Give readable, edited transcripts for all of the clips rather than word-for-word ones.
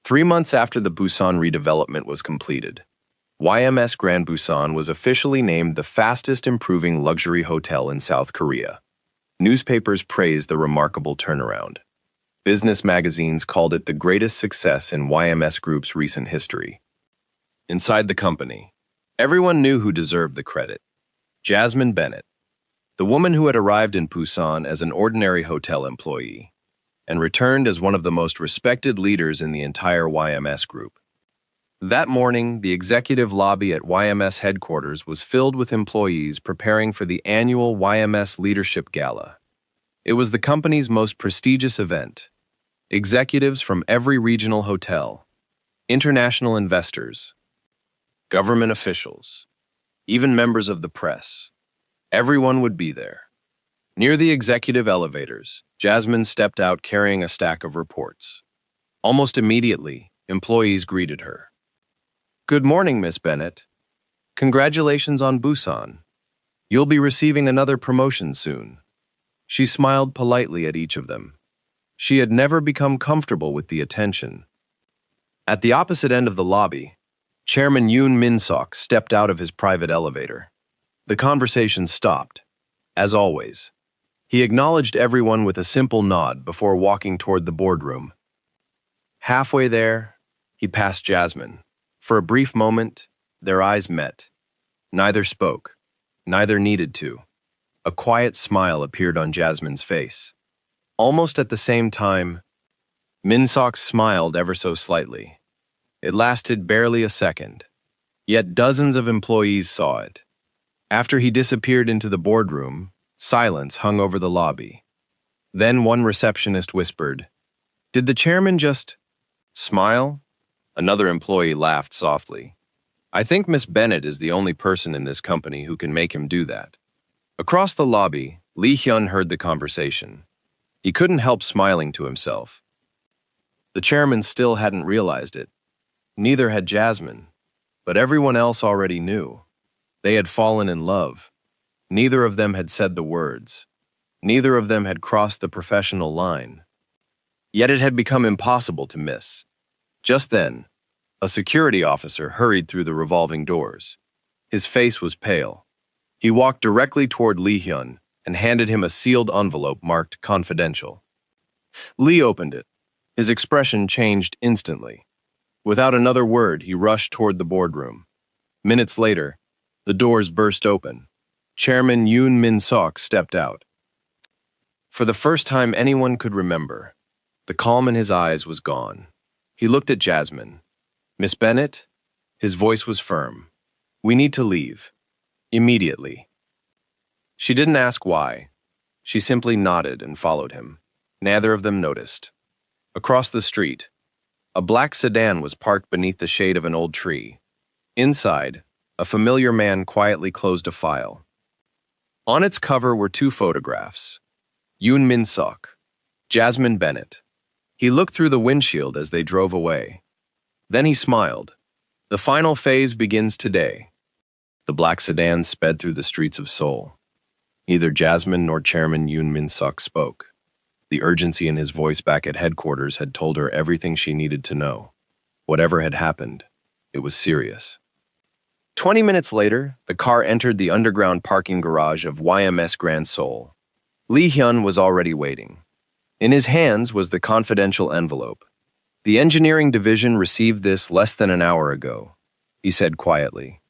3 months after the Busan redevelopment was completed, YMS Grand Busan was officially named the fastest improving luxury hotel in South Korea. Newspapers praised the remarkable turnaround. Business magazines called it the greatest success in YMS Group's recent history. Inside the company, everyone knew who deserved the credit. Jasmine Bennett, the woman who had arrived in Busan as an ordinary hotel employee and returned as one of the most respected leaders in the entire YMS Group. That morning, the executive lobby at YMS headquarters was filled with employees preparing for the annual YMS Leadership Gala. It was the company's most prestigious event. Executives from every regional hotel, international investors, government officials, even members of the press. Everyone would be there. Near the executive elevators, Jasmine stepped out carrying a stack of reports. Almost immediately, employees greeted her. "Good morning, Miss Bennett. Congratulations on Busan. You'll be receiving another promotion soon." She smiled politely at each of them. She had never become comfortable with the attention. At the opposite end of the lobby, Chairman Yoon Min-seok stepped out of his private elevator. The conversation stopped. As always, he acknowledged everyone with a simple nod before walking toward the boardroom. Halfway there, he passed Jasmine. For a brief moment, their eyes met. Neither spoke. Neither needed to. A quiet smile appeared on Jasmine's face. Almost at the same time, Min-seok smiled ever so slightly. It lasted barely a second, yet dozens of employees saw it. After he disappeared into the boardroom, silence hung over the lobby. Then one receptionist whispered, "Did the chairman just smile?" Another employee laughed softly. "I think Miss Bennett is the only person in this company who can make him do that." Across the lobby, Lee Hyun heard the conversation. He couldn't help smiling to himself. The chairman still hadn't realized it. Neither had Jasmine, but everyone else already knew. They had fallen in love. Neither of them had said the words. Neither of them had crossed the professional line. Yet it had become impossible to miss. Just then, a security officer hurried through the revolving doors. His face was pale. He walked directly toward Lee Hyun and handed him a sealed envelope marked "Confidential." Lee opened it. His expression changed instantly. Without another word, he rushed toward the boardroom. Minutes later, the doors burst open. Chairman Yoon Min-seok stepped out. For the first time anyone could remember, the calm in his eyes was gone. He looked at Jasmine. "Miss Bennett?" His voice was firm. "We need to leave. Immediately." She didn't ask why. She simply nodded and followed him. Neither of them noticed. Across the street, a black sedan was parked beneath the shade of an old tree. Inside, a familiar man quietly closed a file. On its cover were two photographs: Yoon Min-seok, Jasmine Bennett. He looked through the windshield as they drove away. Then he smiled. "The final phase begins today." The black sedan sped through the streets of Seoul. Neither Jasmine nor Chairman Yoon Min-seok spoke. The urgency in his voice back at headquarters had told her everything she needed to know. Whatever had happened, it was serious. 20 minutes later, the car entered the underground parking garage of YMS Grand Seoul. Lee Hyun was already waiting. In his hands was the confidential envelope. "The engineering division received this less than an hour ago," he said quietly.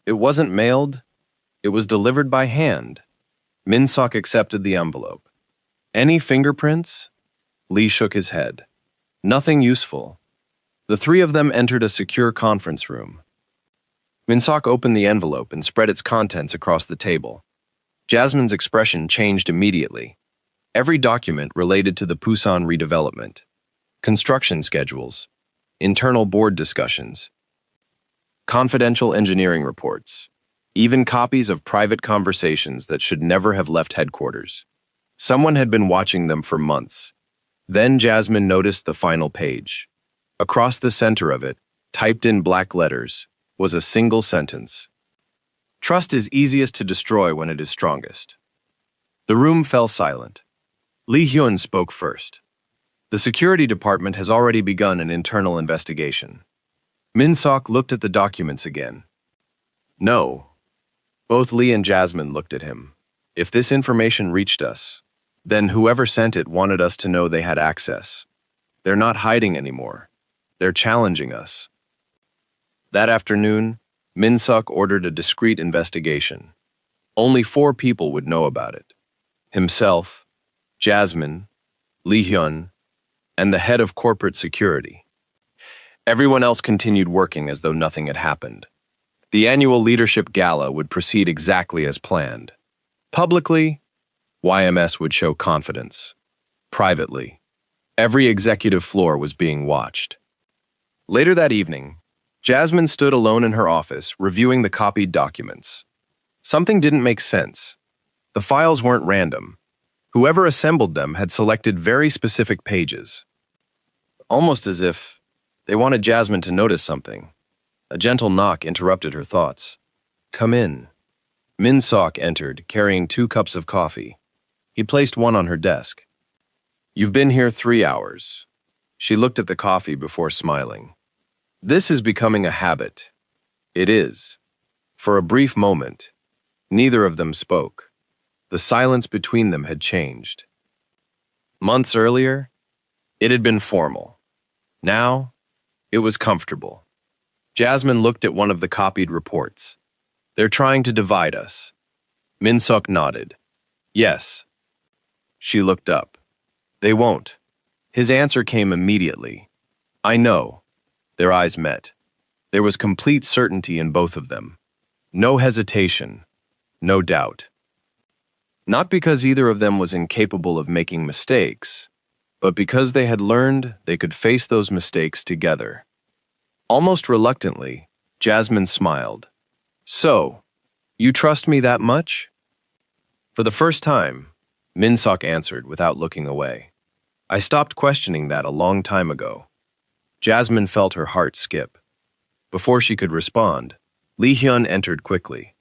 "It wasn't mailed. It was delivered by hand." Min-seok accepted the envelope. "Any fingerprints?" Lee shook his head. "Nothing useful." The three of them entered a secure conference room. Min-seok opened the envelope and spread its contents across the table. Jasmine's expression changed immediately. Every document related to the Busan redevelopment, construction schedules, internal board discussions, confidential engineering reports, even copies of private conversations that should never have left headquarters. Someone had been watching them for months. Then Jasmine noticed the final page. Across the center of it, typed in black letters, was a single sentence: "Trust is easiest to destroy when it is strongest." The room fell silent. Lee Hyun spoke first. The security department has already begun an internal investigation. Min-seok looked at the documents again. No. Both Lee and Jasmine looked at him. If this information reached us, then whoever sent it wanted us to know they had access. They're not hiding anymore. They're challenging us. That afternoon, Min-seok ordered a discreet investigation. Only 4 people would know about it. Himself, Jasmine, Lee Hyun, and the head of corporate security. Everyone else continued working as though nothing had happened. The annual leadership gala would proceed exactly as planned. Publicly, YMS would show confidence. Privately, every executive floor was being watched. Later that evening, Jasmine stood alone in her office, reviewing the copied documents. Something didn't make sense. The files weren't random. Whoever assembled them had selected very specific pages. Almost as if they wanted Jasmine to notice something. A gentle knock interrupted her thoughts. "Come in." Min-seok entered, carrying 2 cups of coffee. He placed one on her desk. "You've been here 3 hours." She looked at the coffee before smiling. "This is becoming a habit." It is. For a brief moment, neither of them spoke. The silence between them had changed. Months earlier, it had been formal. Now, it was comfortable. Jasmine looked at one of the copied reports. "They're trying to divide us." Min-seok nodded. "Yes." She looked up. "They won't." His answer came immediately. "I know." Their eyes met. There was complete certainty in both of them. No hesitation. No doubt. Not because either of them was incapable of making mistakes, but because they had learned they could face those mistakes together. Almost reluctantly, Jasmine smiled. "So, you trust me that much?" For the first time, Min-seok answered without looking away. "I stopped questioning that a long time ago." Jasmine felt her heart skip. Before she could respond, Lee Hyun entered quickly.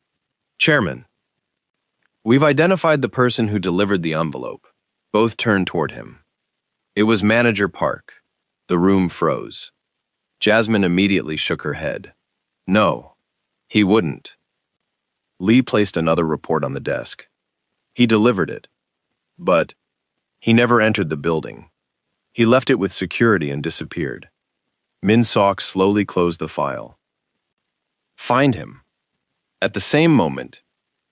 "Chairman, we've identified the person who delivered the envelope." Both turned toward him. It was Manager Park. The room froze. Jasmine immediately shook her head. "No, he wouldn't." Lee placed another report on the desk. "He delivered it. But he never entered the building. He left it with security and disappeared." Min-seok slowly closed the file. "Find him." At the same moment,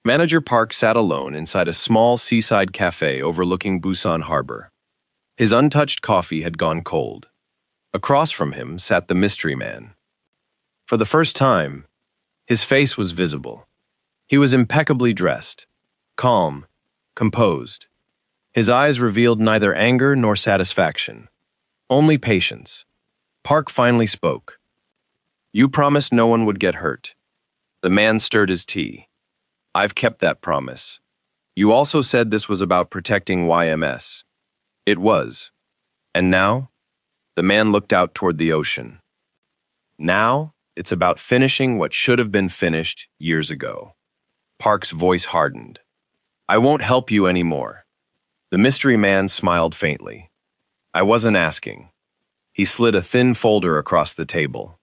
Manager Park sat alone inside a small seaside cafe overlooking Busan Harbor. His untouched coffee had gone cold. Across from him sat the mystery man. For the first time, his face was visible. He was impeccably dressed, calm, composed. His eyes revealed neither anger nor satisfaction, only patience. Park finally spoke. "You promised no one would get hurt." The man stirred his tea. "I've kept that promise. You also said this was about protecting YMS." It was. "And now?" The man looked out toward the ocean. "Now, it's about finishing what should have been finished years ago." Park's voice hardened. "I won't help you anymore." The mystery man smiled faintly. "I wasn't asking." He slid a thin folder across the table.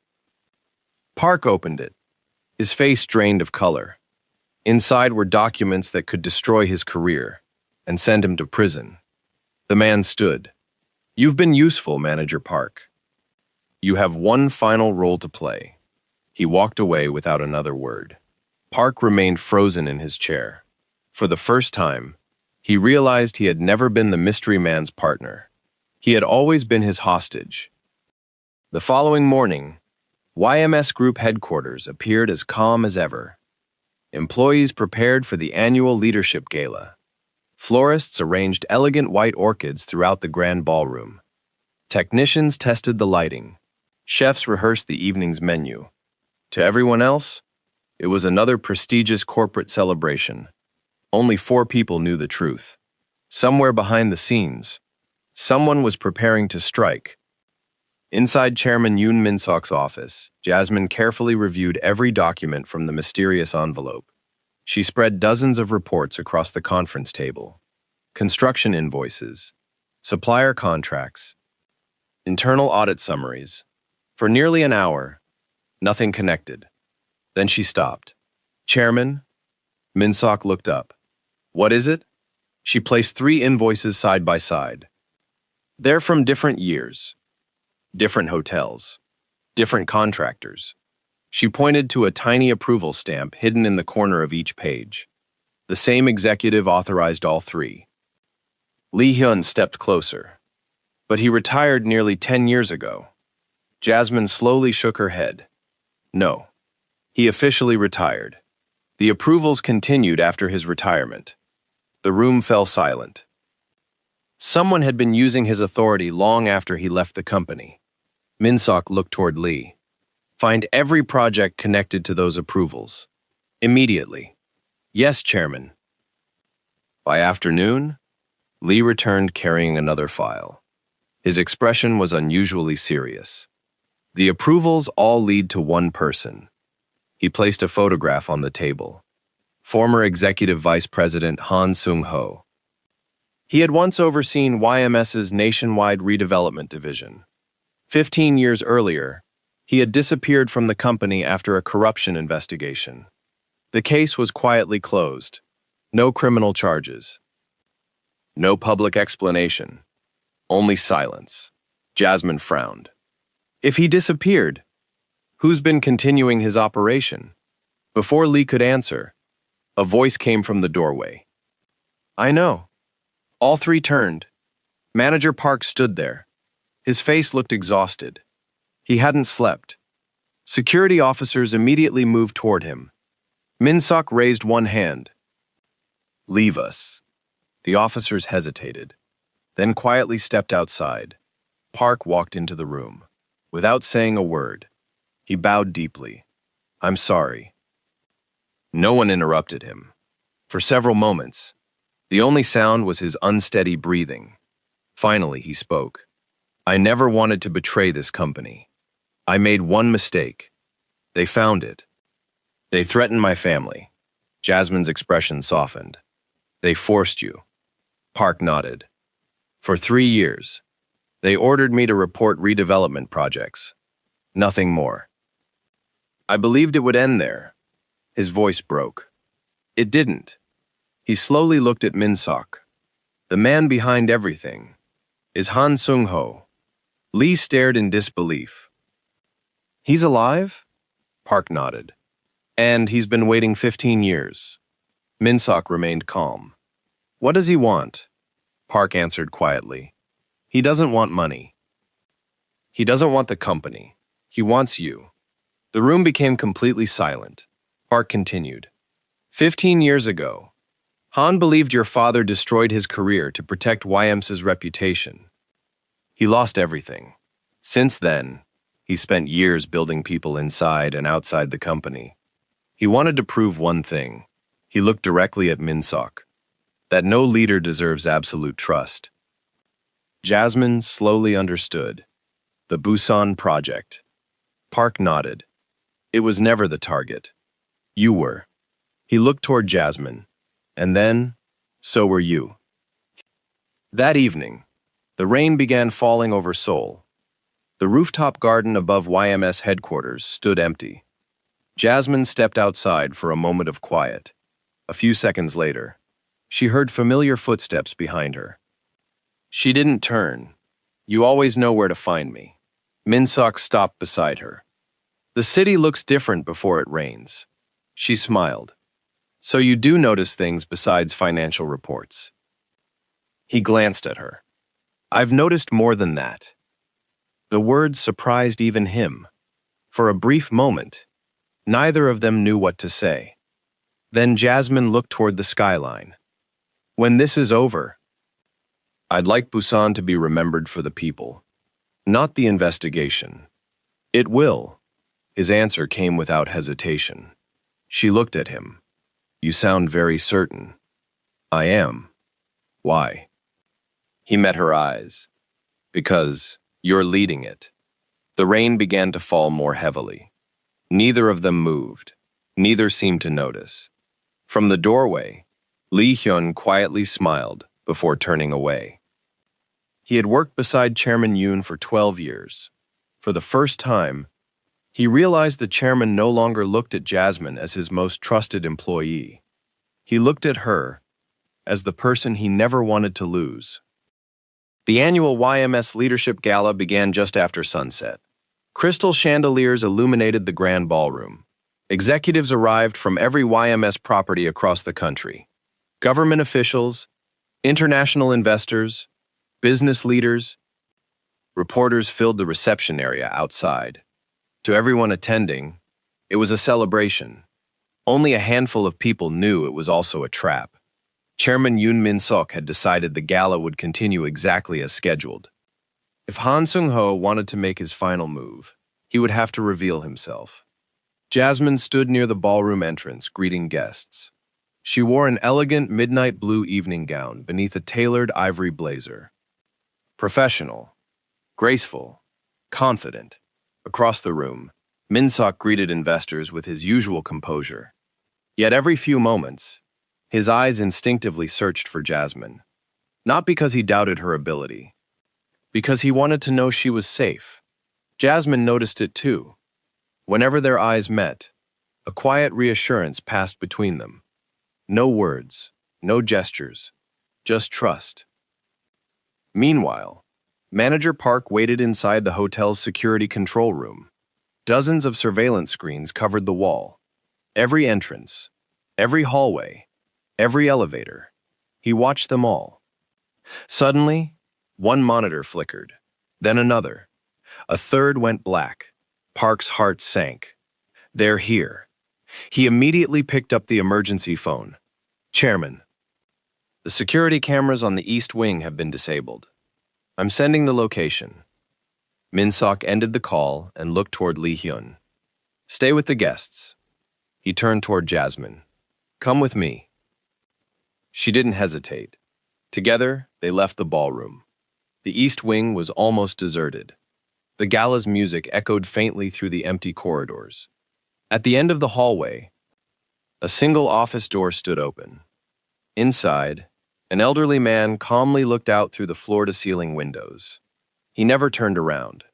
Park opened it, his face drained of color. Inside were documents that could destroy his career and send him to prison. The man stood. "You've been useful, Manager Park. You have one final role to play." He walked away without another word. Park remained frozen in his chair. For the first time, he realized he had never been the mystery man's partner. He had always been his hostage. The following morning, YMS Group headquarters appeared as calm as ever. Employees prepared for the annual leadership gala. Florists arranged elegant white orchids throughout the grand ballroom. Technicians tested the lighting. Chefs rehearsed the evening's menu. To everyone else, it was another prestigious corporate celebration. Only 4 people knew the truth. Somewhere behind the scenes, someone was preparing to strike. Inside Chairman Yoon Min-seok's office, Jasmine carefully reviewed every document from the mysterious envelope. She spread dozens of reports across the conference table. Construction invoices, supplier contracts, internal audit summaries. For nearly an hour, nothing connected. Then she stopped. Chairman? Min-seok looked up. What is it? She placed 3 invoices side by side. They're from different years, different hotels, different contractors. She pointed to a tiny approval stamp hidden in the corner of each page. The same executive authorized all 3. Lee Hyun stepped closer. But he retired nearly 10 years ago. Jasmine slowly shook her head. No. He officially retired. The approvals continued after his retirement. The room fell silent. Someone had been using his authority long after he left the company. Min-seok looked toward Lee. Find every project connected to those approvals. Immediately. Yes, Chairman. By afternoon, Lee returned carrying another file. His expression was unusually serious. The approvals all lead to one person. He placed a photograph on the table. Former Executive Vice President Han Sung-ho. He had once overseen YMS's nationwide redevelopment division. 15 years earlier, he had disappeared from the company after a corruption investigation. The case was quietly closed. No criminal charges. No public explanation. Only silence. Jasmine frowned. If he disappeared, who's been continuing his operation? Before Lee could answer, a voice came from the doorway. I know. All 3 turned. Manager Park stood there. His face looked exhausted. He hadn't slept. Security officers immediately moved toward him. Min-seok raised one hand. Leave us. The officers hesitated, then quietly stepped outside. Park walked into the room. Without saying a word, he bowed deeply. I'm sorry. No one interrupted him. For several moments, the only sound was his unsteady breathing. Finally, he spoke. I never wanted to betray this company. I made one mistake. They found it. They threatened my family. Jasmine's expression softened. They forced you. Park nodded. For 3 years, they ordered me to report redevelopment projects. Nothing more. I believed it would end there. His voice broke. It didn't. He slowly looked at Min-seok. The man behind everything is Han Sung-ho. Lee stared in disbelief. He's alive? Park nodded. And he's been waiting 15 years. Min-seok remained calm. What does he want? Park answered quietly. He doesn't want money. He doesn't want the company. He wants you. The room became completely silent. Park continued. 15 years ago, Han believed your father destroyed his career to protect YMS's reputation. He lost everything. Since then, he spent years building people inside and outside the company. He wanted to prove one thing. He looked directly at Min-seok. That no leader deserves absolute trust. Jasmine slowly understood. The Busan Project. Park nodded. It was never the target. You were. He looked toward Jasmine. And then, so were you. That evening, the rain began falling over Seoul. The rooftop garden above YMS headquarters stood empty. Jasmine stepped outside for a moment of quiet. A few seconds later, she heard familiar footsteps behind her. She didn't turn. You always know where to find me. Min-seok stopped beside her. The city looks different before it rains. She smiled. So you do notice things besides financial reports. He glanced at her. I've noticed more than that. The words surprised even him. For a brief moment, neither of them knew what to say. Then Jasmine looked toward the skyline. When this is over, I'd like Busan to be remembered for the people, not the investigation. It will. His answer came without hesitation. She looked at him. You sound very certain. I am. Why? He met her eyes. Because you're leading it. The rain began to fall more heavily. Neither of them moved. Neither seemed to notice. From the doorway, Lee Hyun quietly smiled before turning away. He had worked beside Chairman Yoon for 12 years. For the first time, he realized the chairman no longer looked at Jasmine as his most trusted employee. He looked at her as the person he never wanted to lose. The annual YMS Leadership Gala began just after sunset. Crystal chandeliers illuminated the grand ballroom. Executives arrived from every YMS property across the country. Government officials, international investors, business leaders, reporters filled the reception area outside. To everyone attending, it was a celebration. Only a handful of people knew it was also a trap. Chairman Yoon Min-seok had decided the gala would continue exactly as scheduled. If Han Sung-ho wanted to make his final move, he would have to reveal himself. Jasmine stood near the ballroom entrance, greeting guests. She wore an elegant midnight blue evening gown beneath a tailored ivory blazer. Professional, graceful, confident. Across the room, Min-seok greeted investors with his usual composure. Yet every few moments, his eyes instinctively searched for Jasmine. Not because he doubted her ability, because he wanted to know she was safe. Jasmine noticed it too. Whenever their eyes met, a quiet reassurance passed between them. No words, no gestures, just trust. Meanwhile, Manager Park waited inside the hotel's security control room. Dozens of surveillance screens covered the wall. Every entrance, every hallway, every elevator. He watched them all. Suddenly, one monitor flickered, then another. A third went black. Park's heart sank. They're here. He immediately picked up the emergency phone. Chairman, the security cameras on the East Wing have been disabled. I'm sending the location. Min-seok ended the call and looked toward Lee Hyun. Stay with the guests. He turned toward Jasmine. Come with me. She didn't hesitate. Together, they left the ballroom. The East Wing was almost deserted. The gala's music echoed faintly through the empty corridors. At the end of the hallway, a single office door stood open. Inside, an elderly man calmly looked out through the floor-to-ceiling windows. He never turned around.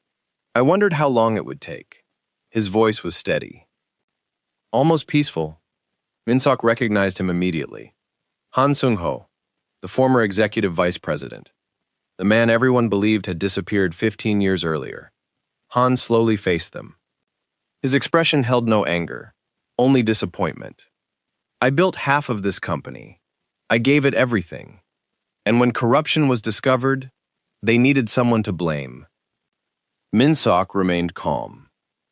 I wondered how long it would take. His voice was steady. Almost peaceful. Min-seok recognized him immediately. Han Sung-ho, the former executive vice president. The man everyone believed had disappeared 15 years earlier. Han slowly faced them. His expression held no anger, only disappointment. I built half of this company. I gave it everything. And when corruption was discovered, they needed someone to blame. Min-seok remained calm.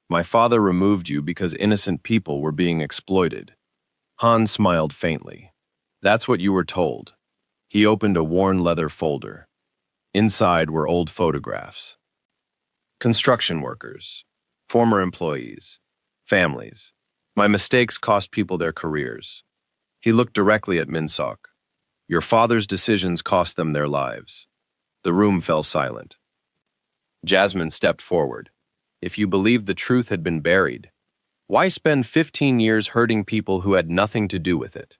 My father removed you because innocent people were being exploited. Han smiled faintly. That's what you were told. He opened a worn leather folder. Inside were old photographs. Construction workers, former employees, families. My mistakes cost people their careers. He looked directly at Min-seok. Your father's decisions cost them their lives. The room fell silent. Jasmine stepped forward. If you believed the truth had been buried, why spend 15 years hurting people who had nothing to do with it?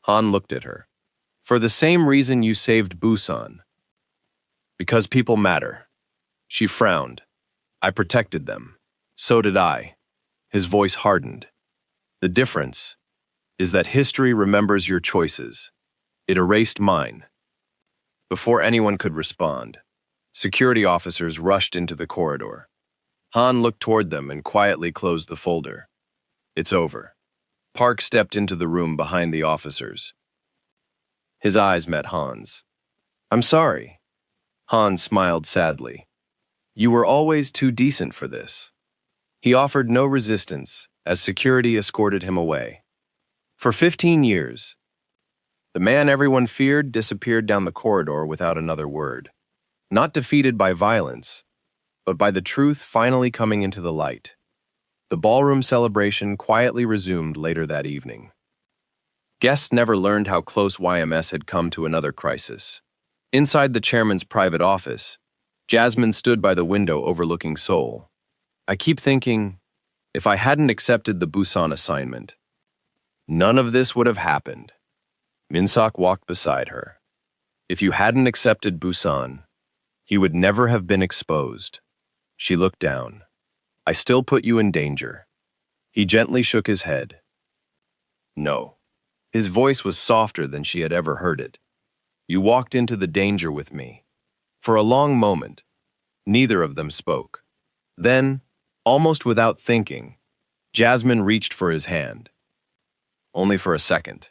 Han looked at her. For the same reason you saved Busan. Because people matter. She frowned. I protected them. So did I. His voice hardened. The difference is that history remembers your choices. It erased mine. Before anyone could respond, security officers rushed into the corridor. Han looked toward them and quietly closed the folder. It's over. Park stepped into the room behind the officers. His eyes met Han's. I'm sorry. Han smiled sadly. You were always too decent for this. He offered no resistance as security escorted him away. For 15 years, the man everyone feared disappeared down the corridor without another word. Not defeated by violence, but by the truth finally coming into the light. The ballroom celebration quietly resumed later that evening. Guests never learned how close YMS had come to another crisis. Inside the chairman's private office, Jasmine stood by the window overlooking Seoul. I keep thinking, if I hadn't accepted the Busan assignment, none of this would have happened. Min-seok walked beside her. If you hadn't accepted Busan, he would never have been exposed. She looked down. I still put you in danger. He gently shook his head. No. His voice was softer than she had ever heard it. You walked into the danger with me. For a long moment, neither of them spoke. Then, almost without thinking, Jasmine reached for his hand. Only for a second,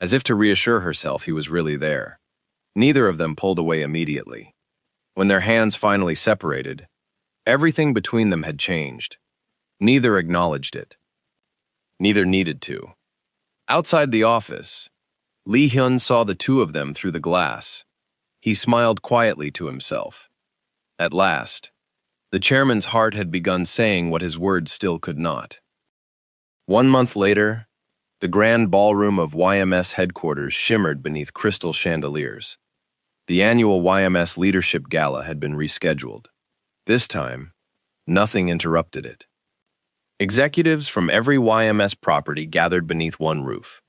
as if to reassure herself he was really there. Neither of them pulled away immediately. When their hands finally separated, everything between them had changed. Neither acknowledged it. Neither needed to. Outside the office, Lee Hyun saw the two of them through the glass. He smiled quietly to himself. At last, the chairman's heart had begun saying what his words still could not. 1 month later, the grand ballroom of YMS headquarters shimmered beneath crystal chandeliers. The annual YMS Leadership Gala had been rescheduled. This time, nothing interrupted it. Executives from every YMS property gathered beneath one roof.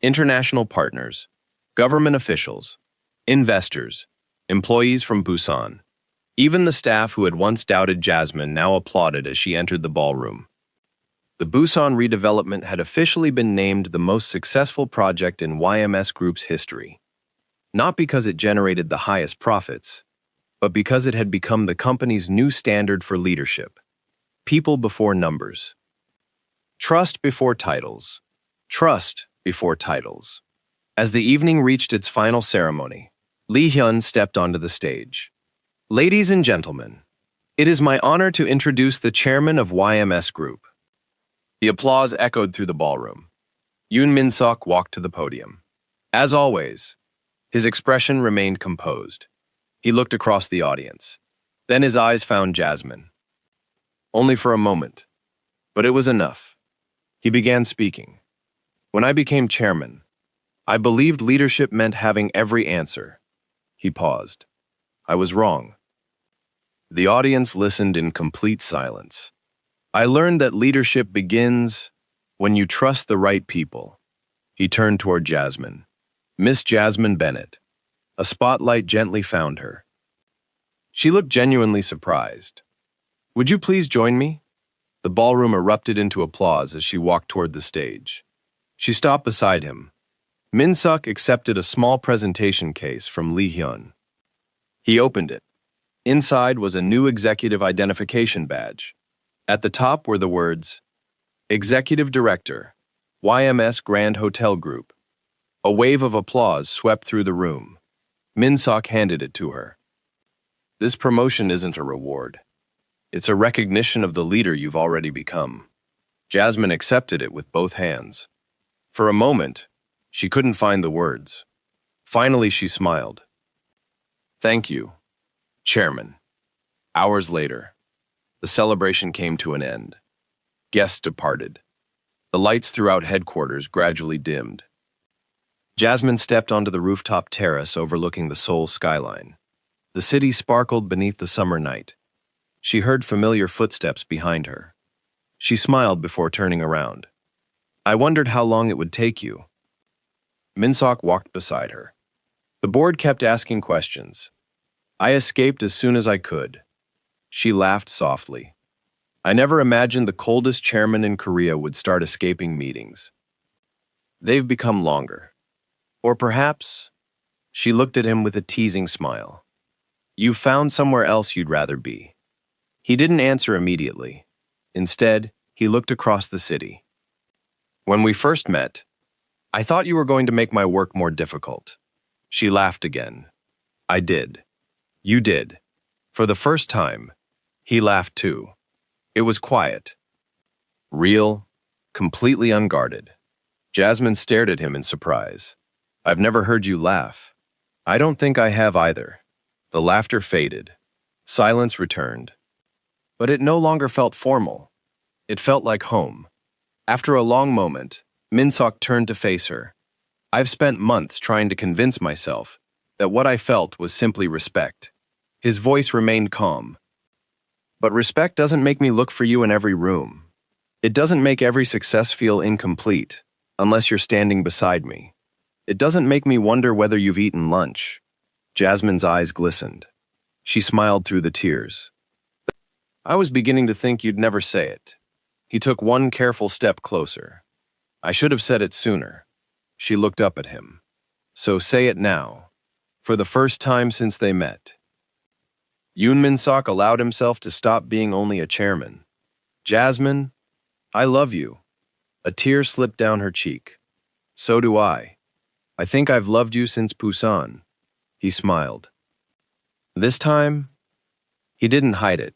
International partners, government officials, investors, employees from Busan. Even the staff who had once doubted Jasmine now applauded as she entered the ballroom. The Busan redevelopment had officially been named the most successful project in YMS Group's history. Not because it generated the highest profits, but because it had become the company's new standard for leadership. People before numbers. Trust before titles. Trust before titles. As the evening reached its final ceremony, Lee Hyun stepped onto the stage. Ladies and gentlemen, it is my honor to introduce the chairman of YMS Group. The applause echoed through the ballroom. Yoon Min-seok walked to the podium. As always, his expression remained composed. He looked across the audience. Then his eyes found Jasmine. Only for a moment, but it was enough. He began speaking. When I became chairman, I believed leadership meant having every answer. He paused. I was wrong. The audience listened in complete silence. I learned that leadership begins when you trust the right people. He turned toward Jasmine. Miss Jasmine Bennett. A spotlight gently found her. She looked genuinely surprised. Would you please join me? The ballroom erupted into applause as she walked toward the stage. She stopped beside him. Min-seok accepted a small presentation case from Lee Hyun. He opened it. Inside was a new executive identification badge. At the top were the words, Executive Director, YMS Grand Hotel Group. A wave of applause swept through the room. Min-seok handed it to her. This promotion isn't a reward. It's a recognition of the leader you've already become. Jasmine accepted it with both hands. For a moment, she couldn't find the words. Finally, she smiled. Thank you, Chairman. Hours later, the celebration came to an end. Guests departed. The lights throughout headquarters gradually dimmed. Jasmine stepped onto the rooftop terrace overlooking the Seoul skyline. The city sparkled beneath the summer night. She heard familiar footsteps behind her. She smiled before turning around. I wondered how long it would take you. Min-seok walked beside her. The board kept asking questions. I escaped as soon as I could. She laughed softly. I never imagined the coldest chairman in Korea would start escaping meetings. They've become longer. Or perhaps, she looked at him with a teasing smile. You've found somewhere else you'd rather be. He didn't answer immediately. Instead, he looked across the city. When we first met, I thought you were going to make my work more difficult. She laughed again. I did. You did. For the first time, he laughed too. It was quiet. Real, completely unguarded. Jasmine stared at him in surprise. I've never heard you laugh. I don't think I have either. The laughter faded. Silence returned. But it no longer felt formal. It felt like home. After a long moment, Min-seok turned to face her. I've spent months trying to convince myself that what I felt was simply respect. His voice remained calm. But respect doesn't make me look for you in every room. It doesn't make every success feel incomplete, unless you're standing beside me. It doesn't make me wonder whether you've eaten lunch. Jasmine's eyes glistened. She smiled through the tears. I was beginning to think you'd never say it. He took one careful step closer. I should have said it sooner. She looked up at him. So say it now. For the first time since they met. Yoon Min-seok allowed himself to stop being only a chairman. Jasmine, I love you. A tear slipped down her cheek. So do I. I think I've loved you since Busan. He smiled. This time, he didn't hide it.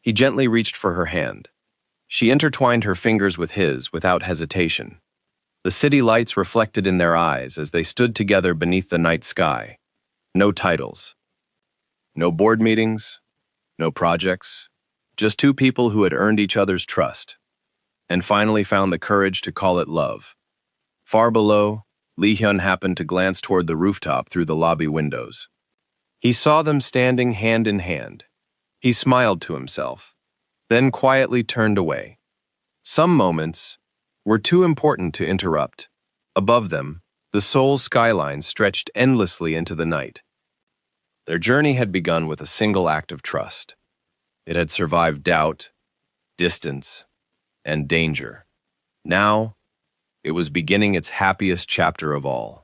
He gently reached for her hand. She intertwined her fingers with his without hesitation. The city lights reflected in their eyes as they stood together beneath the night sky. No titles. No board meetings. No projects. Just two people who had earned each other's trust. And finally found the courage to call it love. Far below, Lee Hyun happened to glance toward the rooftop through the lobby windows. He saw them standing hand in hand. He smiled to himself, then quietly turned away. Some moments were too important to interrupt. Above them, the Seoul skyline stretched endlessly into the night. Their journey had begun with a single act of trust. It had survived doubt, distance, and danger. Now, it was beginning its happiest chapter of all.